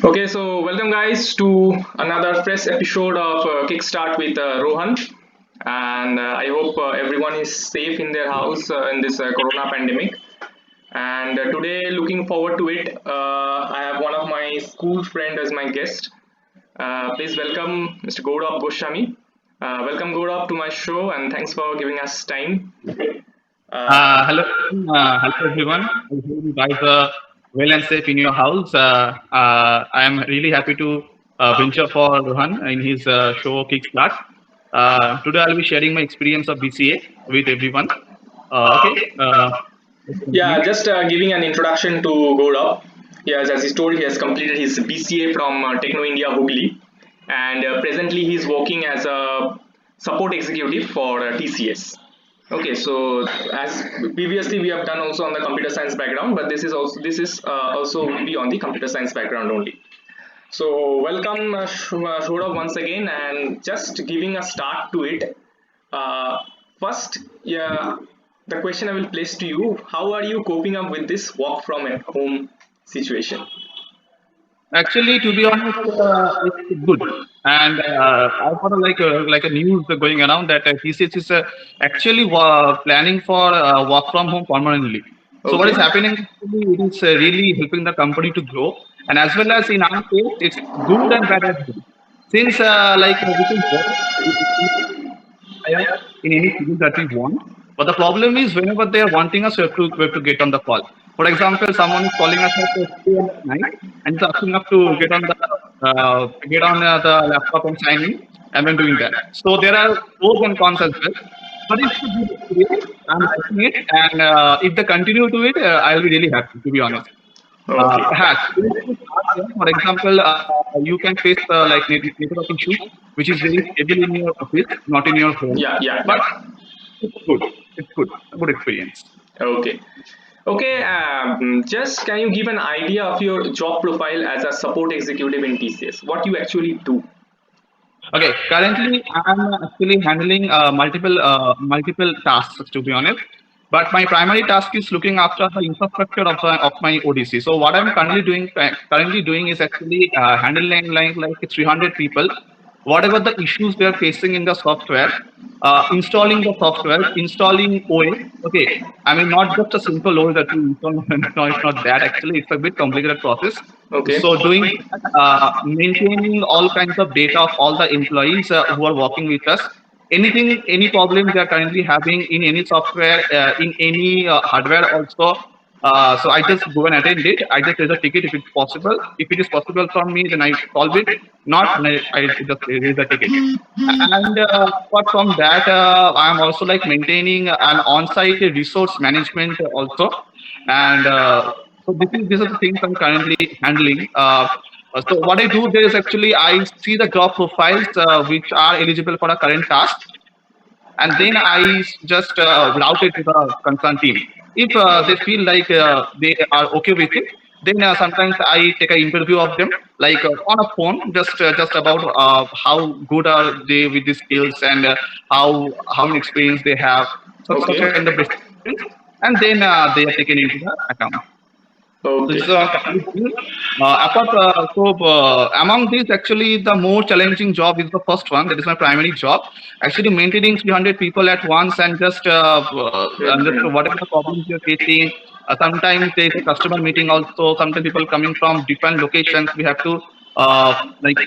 Okay, so welcome guys to another fresh episode of Kickstart with Rohan, and I hope everyone is safe in their house in this Corona pandemic. And today, looking forward to it, I have one of my school friend as my guest. Please welcome Mr. Gaurav Goswami. Welcome Gaurav to my show, and thanks for giving us time. Uh, Hello, hello everyone. I hope you guys are well and safe in your house. I am really happy to venture for Rohan in his show Kickstart. Today I'll be sharing my experience of BCA with everyone. Okay, let's Yeah, continue. just giving an introduction to Gaurav. Yes, as he told, he has completed his BCA from Techno India Hooghly, and presently he is working as a support executive for TCS. Okay, so as previously we have done also on the computer science background, but this is also will be on the computer science background only. So welcome Gaurav once again, and just giving a start to it. Uh, First, yeah, the question I will place to you: how are you coping up with this work from at home situation? Actually, to be honest, it's good. And I've got a news going around that TCS is actually planning for work from home permanently. So what Okay. is happening? Actually, it is really helping the company to grow, and as well as in our case, it's good and bad as well. Since we can work hire in any field that we want. But the problem is whenever they are wanting us, we have to get on the call. For example, someone is calling us at 3 a.m. at night and is asking us to get on the laptop and sign in, and then doing that. So there are pros and cons as well. But it's a good experience. I'm liking it, and if they continue to it, I'll be really happy. To be honest. Okay. Perhaps for example, you can face network issues, which is very stable in your office, not in your home. Yeah, yeah, But yeah. it's good. It's good. A good experience. Okay. Okay, just can you give an idea of your job profile as a support executive in TCS? What you actually do? Okay. Currently, I'm actually handling multiple tasks. To be honest, but my primary task is looking after the infrastructure of my ODC. So what I'm currently doing is actually handling like 300 people. Whatever the issues they are facing in the software, installing the software, installing OS. Okay, I mean not just a simple OS that you install. No, it's not that. Actually, it's a bit complicated process. Okay. So doing that, maintaining all kinds of data of all the employees who are working with us. Anything, any problem they are currently having in any software, in any hardware also. So I just go and attend it. I just raise a ticket if it's possible. If it is possible for me, then I solve it. Not, then I just raise the ticket. And apart from that, I am also like maintaining an on-site resource management also. And so these are the things I'm currently handling. So what I do there is actually I see the job profiles which are eligible for a current task, and then I just route it to the concerned team. If they feel like they are okay with it, then sometimes I take an interview of them, like on a phone, just about how good are they with the skills, and how many experience they have, such Okay. kind of basic questions, and then they are taken into the account. So Okay. this is a complete deal. Among these, actually, the more challenging job is the first one. That is my primary job. Actually, maintaining 300 people at once, and just Mhm. whatever the problems you're facing. Sometimes there is a customer meeting also. Sometimes people coming from different locations. We have to uh, like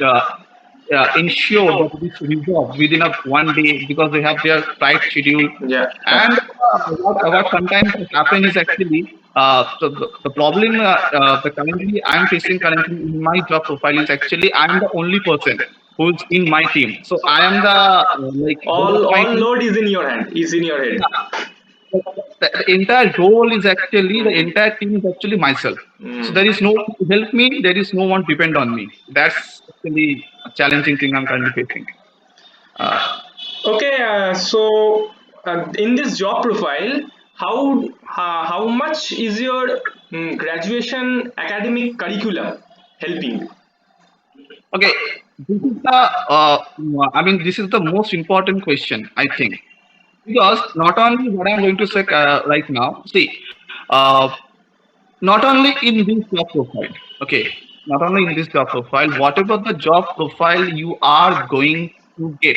ensure that it is resolved within a one day because they have their tight schedule. Yeah, And yeah. what sometimes happen is actually the problem the currently I'm facing currently in my job profile is actually I'm the only person who's in my team. So I am the like head of my All team. load is in your hand, is in your head. The entire role is actually the entire team is actually myself. So there is no one to help me. There is no one depend on me. That's actually a challenging thing I'm currently facing. Uh, Okay, in this job profile, how much is your graduation academic curriculum helping you? okay, this is the I mean this is the most important question I think, because not only what I'm going to say right now. See, uh, not only in this job profile. Okay. not only in this job profile, whatever the job profile you are going to get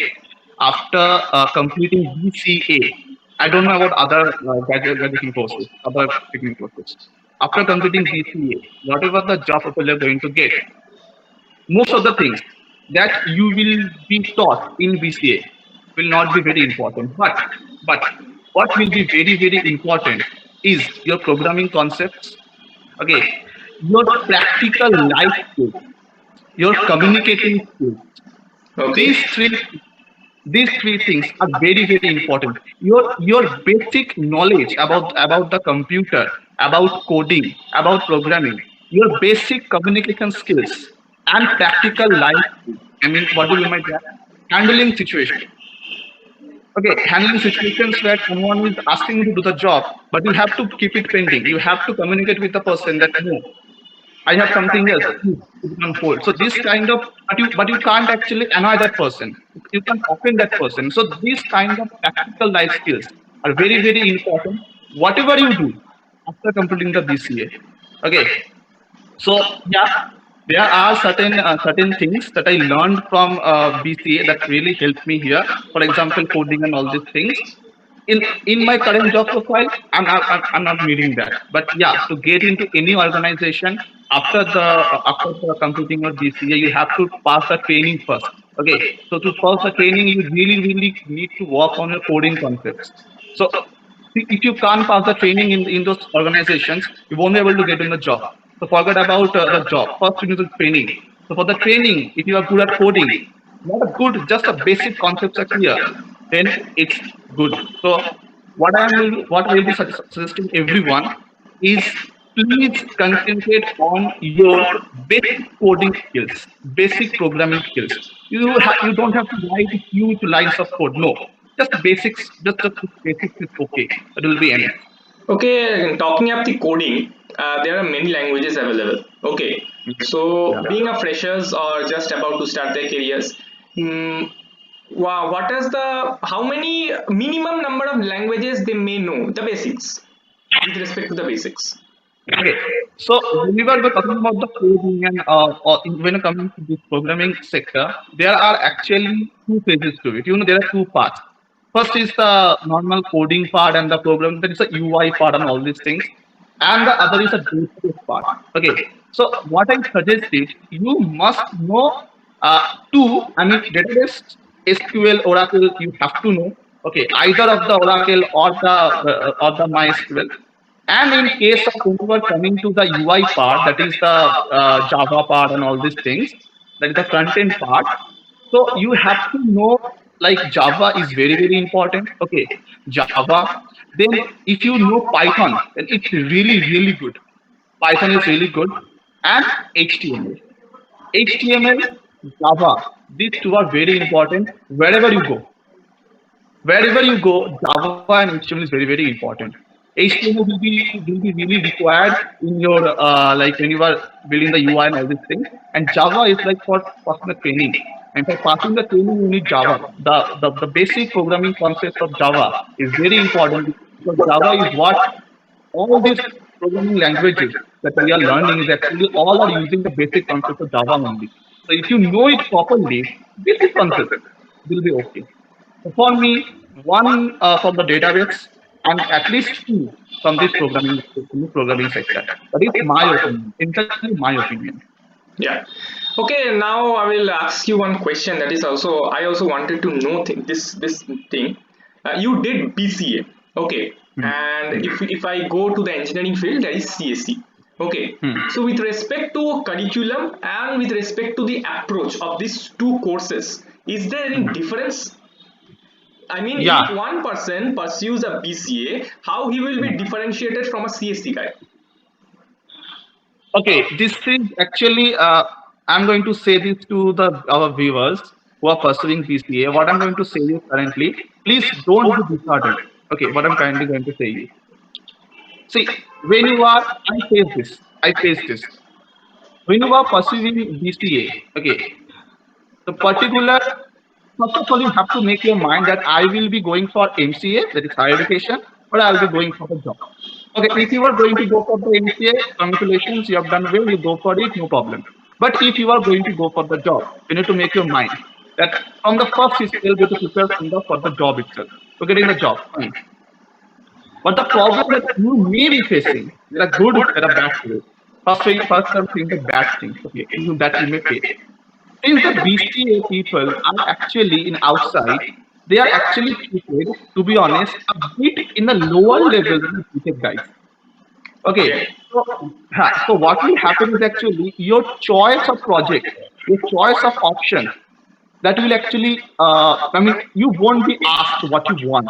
after completing BCA. I don't know about other graduating courses, other degree courses. After completing BCA, whatever the job profile you're going to get, most of the things that you will be taught in BCA will not be very important. But what will be very, very important is your programming concepts, okay, your practical life skills, your communicating skills. Okay. These three these three things are very, very important. Your basic knowledge about the computer, about coding, about programming, your basic communication skills and practical life skills. I mean, what do you mean by that? Handling situation. Okay, handling situations where someone is asking you to do the job, but you have to keep it pending. You have to communicate with the person that no, I have something else. Please put it on hold. So this kind of, but you can't actually annoy that person. You can offend that person. So these kind of practical life skills are very, very important. Whatever you do after completing the BCA. Okay. So yeah, there are certain things that I learned from BCA that really helped me here. For example, coding and all these things. In my current job profile, I'm not needing that. But yeah, to get into any organization after completing your BCA, you have to pass the training first. Okay, so to pass the training, you really need to work on your coding concepts. So if you can't pass the training in those organizations, you won't be able to get in the job. So forget about the job. First, you need the training. So for the training, if you are good at coding, not a good, just a basic concepts are clear, then it's good. So what I will be suggesting everyone is please concentrate on your basic coding skills, basic programming skills. You don't have to write huge lines of code. No, just basics, just basics is okay. That will be enough. Okay, talking up the coding, there are many languages available. Okay, so Yeah. being a freshers or just about to start their careers, mm, wow, what is the how many minimum number of languages they may know? The basics with respect to the basics. Okay. So when we were talking about the coding and when it comes to this programming sector, there are actually two phases to it. There are two parts. First is the normal coding part and the program. There is a UI part and all these things, and the other is a database part. Okay. So what I suggest is you must know two. I mean, database, SQL, Oracle. You have to know. Okay, either of the Oracle or the MySQL. And in case of when you are coming to the UI part, that is the Java part and all these things, that is the front end part. So you have to know like Java is very, very important. Okay, Java. Then if you know Python, then it's really, really good. Python is really good. And HTML. HTML, Java. These two are very important wherever you go. Wherever you go, Java and HTML is very, very important. HTML will be really required in your like when you are building the UI and all these things. And Java is like for passing the training. And for passing the training, you need Java. The basic programming concept of Java is very important because Java is what all these programming languages that we are learning is actually all are using the basic concept of Java only. So if you know it properly, basic concept will be okay. So for me, one from the database and at least two from this programming sector. That is my opinion. Entirely my opinion. Yeah. Okay. Now I will ask you one question. That is also I also wanted to know this thing. You did BCA. Okay. Hmm. And if I go to the engineering field, that is CSE. Okay. Hmm. So with respect to curriculum and with respect to the approach of these two courses, is there any Hmm. difference? I mean, Yeah. if one person pursues a BCA, how he will be differentiated from a CSE guy? Okay, this is actually, I'm going to say this to our viewers who are pursuing BCA. What I'm going to say is currently, please don't be disheartened. Okay, what I'm kindly going to say is, see, when you are, I face this. When you are pursuing BCA, okay, the particular, first of all, you have to make your mind that I will be going for MCA, that is higher education, or I'll be going for a job. Okay, if you are going to go for the MCA, congratulations, you have done well, you go for it, no problem. But if you are going to go for the job, you need to make your mind that from the first itself, you have to prepare for the job itself. For getting the job, fine. But the problem that you may be facing, there are good, there are bad to it. First I'm saying the bad things, okay, that you may face. Since the BCA people are actually in outside, they are actually treated, to be honest, a bit in the lower level than the BTech guys. Okay, Okay. so what will happen is actually your choice of project, your choice of option, that will actually, I mean, you won't be asked what you want.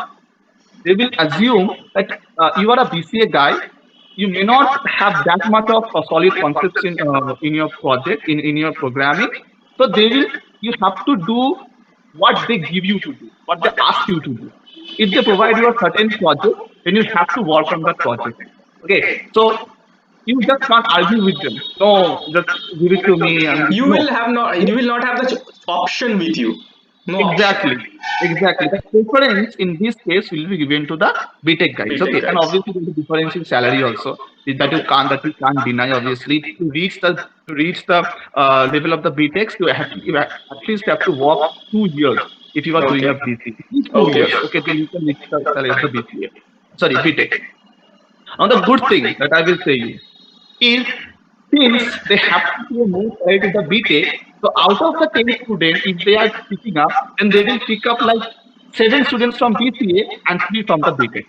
They will assume that you are a BCA guy. You may not have that much of solid concepts in your project, in your programming. So they will, you have to do what they give you to do, what they ask you to do. If they provide you a certain project, then you have to work on that project. Okay, so you just can't argue with them. No, just give it to me. And You will no, have not. You will not have the option with you. No option. exactly. Exactly. The preference in this case will be given to the BTech guys. BTech Okay. And guys. obviously there's a difference in salary also Okay. that you can't deny. Obviously, to reach the level of the BTechs, you at least have to work 2 years if you are doing Okay. a BC. At least 2 years. Okay. Okay, then you can reach the salary of the BCA. Sorry, BTech. Now the good thing that I will say you is since they have to do more side in the BTech, so out of the 10 students, if they are picking up, then they will pick up like 7 students from BCA and 3 from the BTech.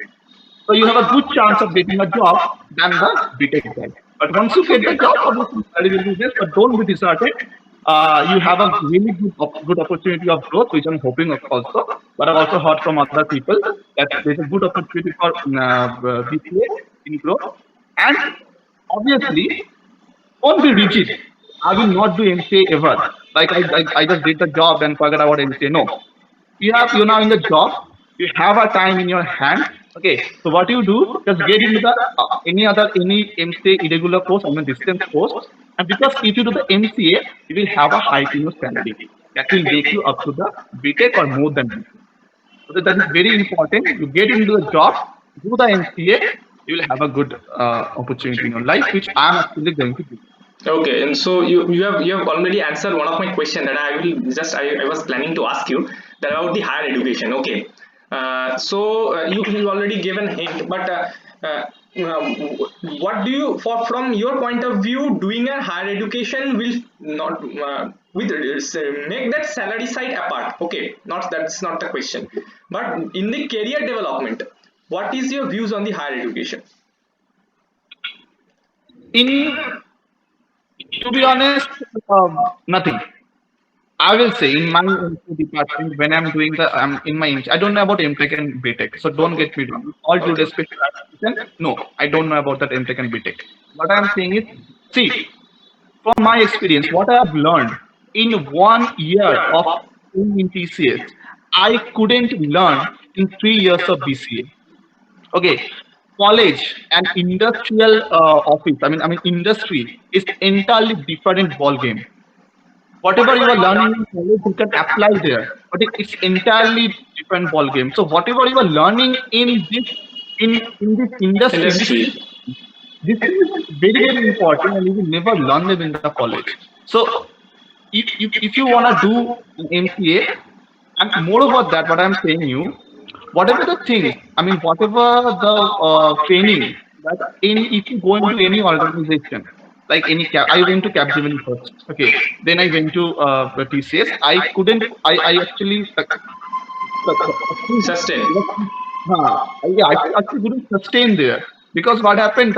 So you have a good chance of getting a job than the BTech guy. But once you get the job, obviously salary will be less, but don't be disheartened. You have a really good opportunity of growth, which I'm hoping of also. But I've also heard from other people that there's a good opportunity for BCA in growth. And obviously, don't be rigid. I will not do MCA ever. Like I just did the job and forget about MCA. No, you're now in the job. You have a time in your hand. Okay, so what you do? Just get into the any MCA irregular course, I mean distance course, and because if you do the MCA, you will have a hike in your salary. That will make you up to the BTech or more than BTech. So that is very important. You get into the job, do the MCA, you will have a good opportunity in your life, which I am actually going to do. Okay, and so you have already answered one of my question that I was planning to ask you that about the higher education. Okay, you already given hint, but what do you for from your point of view doing a higher education will not with make that salary side apart. Okay, not that's not the question, but in the career development, what is your views on the higher education? In To be honest, nothing. I will say in my MCA department when I'm doing the in my MCA, I don't know about MTech and BTech, so don't Okay, get me wrong. All due okay, respect to that person, no, I don't know about that MTech and BTech. What I'm saying is, see, from my experience, what I have learned in 1 year of being in TCS, I couldn't learn in 3 years of BCA. Okay, college and industrial office. I mean, industry is entirely different ball game. Whatever you are learning in college, you can apply there, but it's entirely different ball game. So whatever you are learning in this industry, industry. this is very very important, and you will never learn them in the college. So if you want to do an MCA, and moreover that, what I'm saying you, whatever the things, I mean, whatever the training that in if you go into any organization, like I went to Capgemini first. Okay, then I went to TCS. I actually Sustain. yeah, I actually couldn't sustain there because what happened?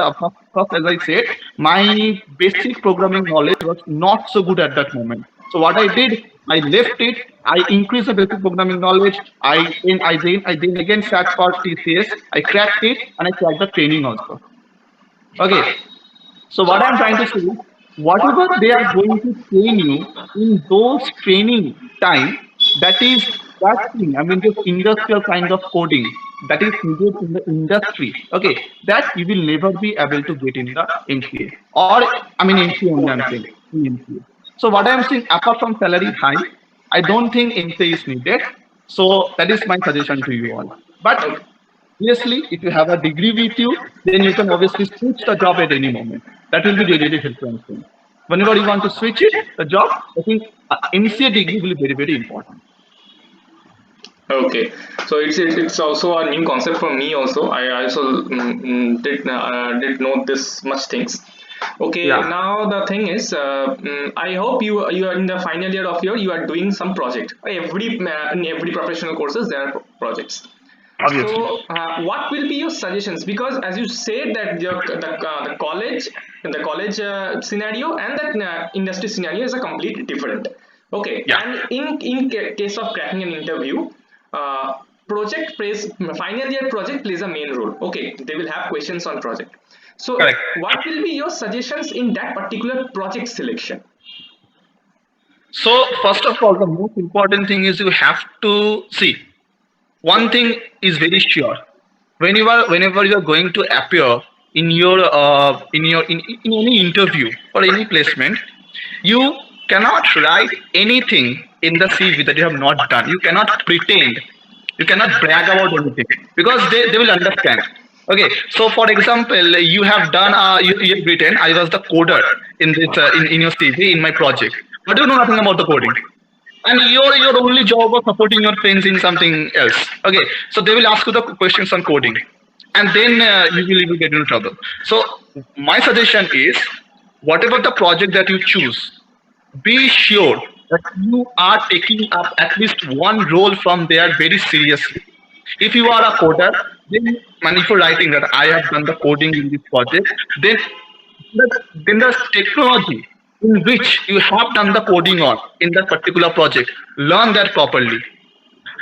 First, as I said, my basic programming knowledge was not so good at that moment. So what I did, I left it. I increased the basic programming knowledge. I then again sat for TCS. I cracked it and I cracked the training also. Okay, so what I'm trying to say is, whatever they are going to train you in those training time, that is that thing. I mean, this industrial kind of coding that is needed in the industry. Okay, that you will never be able to get in the MCA, or I mean MCA only. I'm saying in MCA. So what I'm saying, apart from salary high, I don't think MCA is needed. So that is my suggestion to you all. But Okay. Obviously, if you have a degree with you, then you can obviously switch the job at any moment. That will be really, really helpful. Whenever you want to switch it, the job, I think MCA degree will be very, very important. Okay, so it's also a new concept for me also. I also did know this much things. Okay, Yeah, now the thing is, I hope you are in the final year of you are doing some project. In every professional courses there are projects. obviously. So, what will be your suggestions? Because as you said that the college scenario and the industry scenario is a completely different. Okay, Yeah, and case of cracking an interview, uh, project plays final year project plays a main role. Okay, they will have questions on project. So, correct. what will be your suggestions in that particular project selection? So, first of all, the most important thing is you have to see. One thing is very sure. Whenever you are going to appear in any interview or any placement, you cannot write anything in the CV that you have not done. You cannot pretend. You cannot brag about anything because they will understand. Okay, so for example, you have done you have written I was the coder in this in your CV in my project, but you know nothing about the coding, and your only job was supporting your friends in something else. Okay, so they will ask you the questions on coding, and then you will get into trouble. So my suggestion is, whatever the project that you choose, be sure that you are taking up at least one role from there very seriously. If you are a coder, then, and if you're writing that I have done the coding in this project, then the technology in which you have done the coding on in that particular project, learn that properly.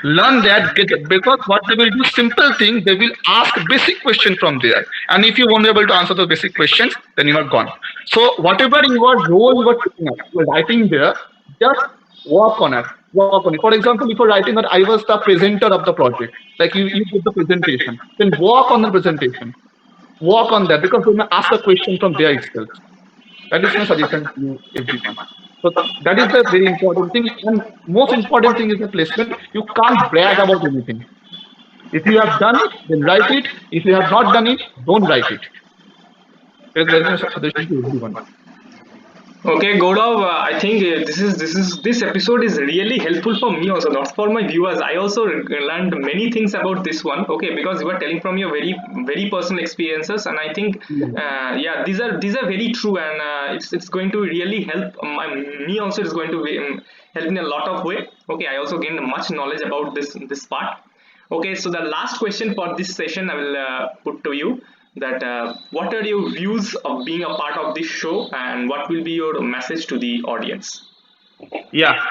Learn that, because what they will do, simple thing, they will ask basic question from there, and if you won't be able to answer those basic questions, then you are gone. So whatever your role you are taking up, you are writing there, just work on it. For example, if you're writing that I was the presenter of the project, like you give the presentation, then work on the presentation, work on that, because they may ask a question from there itself. That is my suggestion to you, everyone. So that is the very important thing. And most important thing is the placement. You can't brag about anything. If you have done it, then write it. If you have not done it, don't write it. That is my suggestion to everyone. Okay, Gaurav, I think this episode is really helpful for me also, not for my viewers. I also learned many things about this one. Okay, because you are telling from your very personal experiences, and I think yeah, these are very true, and it's going to really help me also. It's going to help in a lot of way. Okay, I also gained much knowledge about this part. Okay, so the last question for this session I will put to you, that what are your views of being a part of this show, and what will be your message to the audience? Yeah.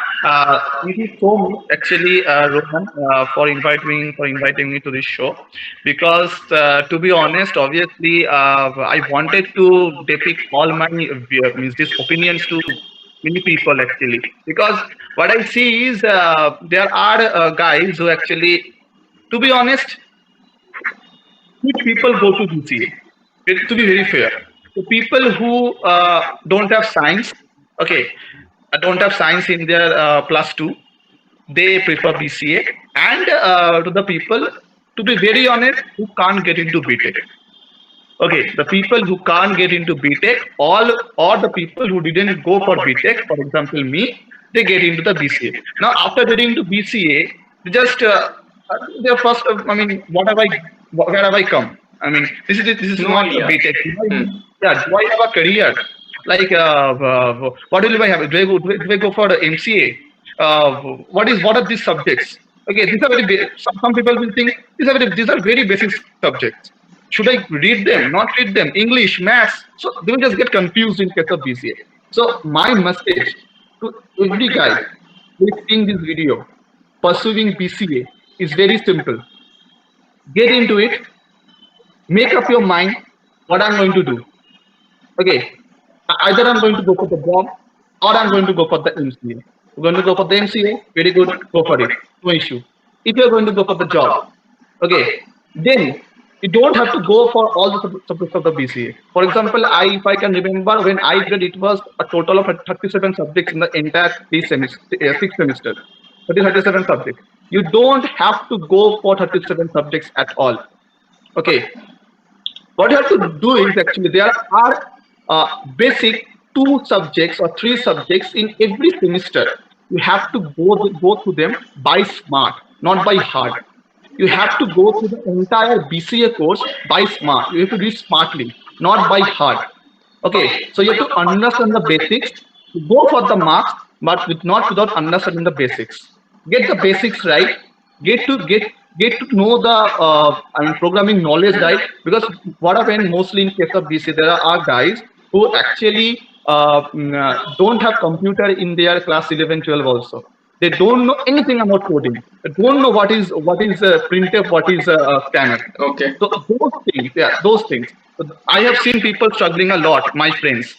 Thank you so much, actually, Rohan, for inviting me to this show. Because to be honest, obviously, I wanted to depict all my means these opinions to many people, actually. Because what I see is there are guys who actually, to be honest, which people go to BCA. To be very fair, the people who don't have science, okay, don't have science in their plus 2, they prefer BCA. And to the people, to be very honest, who can't get into BTech. Okay, the people who can't get into BTech, all or the people who didn't go for BTech, for example me, they get into the BCA. Now after getting into BCA, they just their first. I mean, where have I come? I mean, this is No not a idea. BTech. Hmm. Yeah, do I have a career? Like, what will I have? Do I go for the MCA? What are these subjects? Okay, these are some people will think these are very basic subjects. Should I read them, not read them? English, maths. So they will just get confused in case of BCA. So my message to every guy who is seeing this video, pursuing BCA, is very simple. Get into it, make up your mind what I'm going to do. Okay, either I'm going to go for the job or I'm going to go for the MCA. You're going to go for the MCA, very good, go for it, no issue. If you're going to go for the job, okay, then you don't have to go for all the subjects of the BCA. For example, if I can remember, when I did, it was a total of 37 subjects in the entire 6 semesters. 37 subjects. You don't have to go for 37 subjects at all. Okay, what you have to do is actually there are basic 2 subjects or 3 subjects in every semester. You have to go through them by smart, not by hard. You have to go through the entire BCA course by smart. You have to do it smartly, not by hard. Okay, so you have to understand the basics, go for the marks, but not without understanding the basics. Get the basics right. Get to know the programming knowledge right. Because what happened mostly in case of BC, there are guys who actually don't have computer in their class 11, 12 also. They don't know anything about coding. They don't know what is printf, what is scanner. Okay. So those things, yeah, those things. So I have seen people struggling a lot, my friends.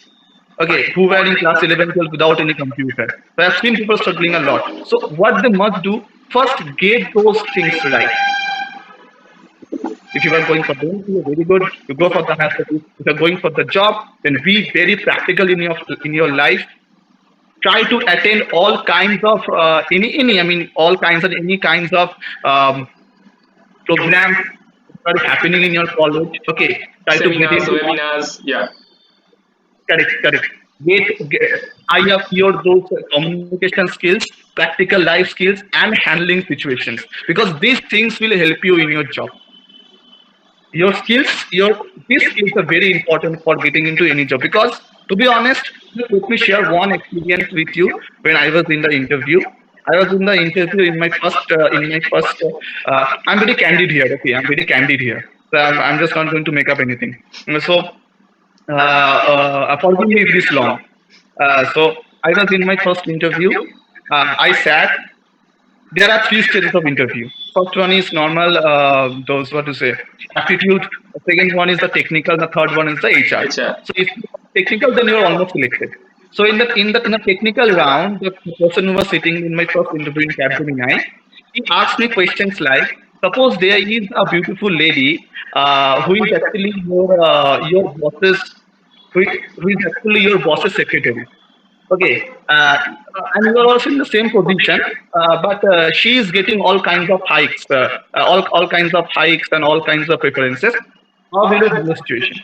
Okay, who were in class 11, 12 without any computer. So I've seen people struggling a lot. So what they must do, first get those things right. If you are going for the interview, very good. You go for the higher studies. If you're going for the job, then be very practical in your life. Try to attend all kinds of any I mean all kinds of any kinds of programs that are happening in your college. Okay, try to get Seminars, into all. webinars, yeah. Correct, correct. Get high up your those communication skills, practical life skills, and handling situations, because these things will help you in your job. Your skills, these skills are very important for getting into any job. Because to be honest, let me share one experience with you. When I was in the interview, in my first. I'm very candid here. Okay, I'm very candid here. So I'm just not going to make up anything. So forgive me if this long. So I was in my first interview. I sat. There are 3 stages of interview. First one is normal, those what to say, aptitude. The second one is the technical. The third one is the HR. HR. So if you are technical, then you are almost selected. So in the technical round, the person who was sitting in my first interview in Capgemini, he asked me questions like, suppose there is a beautiful lady who is actually your boss's who is actually your boss's secretary. Okay, and you are also in the same position, but she is getting all kinds of hikes, all kinds of hikes and all kinds of preferences. How will you handle the situation?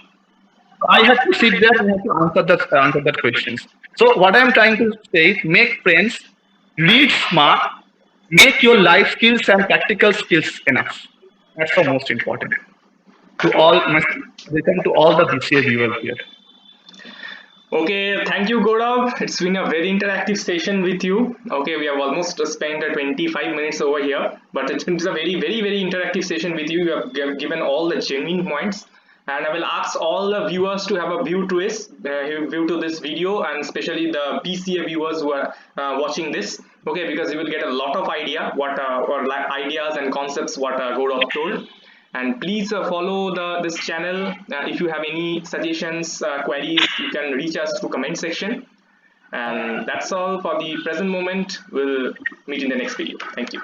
I have to sit there and have to answer that questions. So what I am trying to say is, make friends, lead smart, make your life skills and practical skills enough. That's the most important. To all my listen to all the BCA viewers here. Okay, thank you, Gaurav. It's been a very interactive session with you. Okay, we have almost spent 25 minutes over here, but it's been a very, very, very interactive session with you. You have given all the genuine points, and I will ask all the viewers to have a view to this video, and especially the BCA viewers who are watching this. Okay, because you will get a lot of idea what ideas and concepts what Gaurav told. And please follow this channel. If you have any suggestions, queries, you can reach us through comment section. And that's all for the present moment. We'll meet in the next video. Thank you.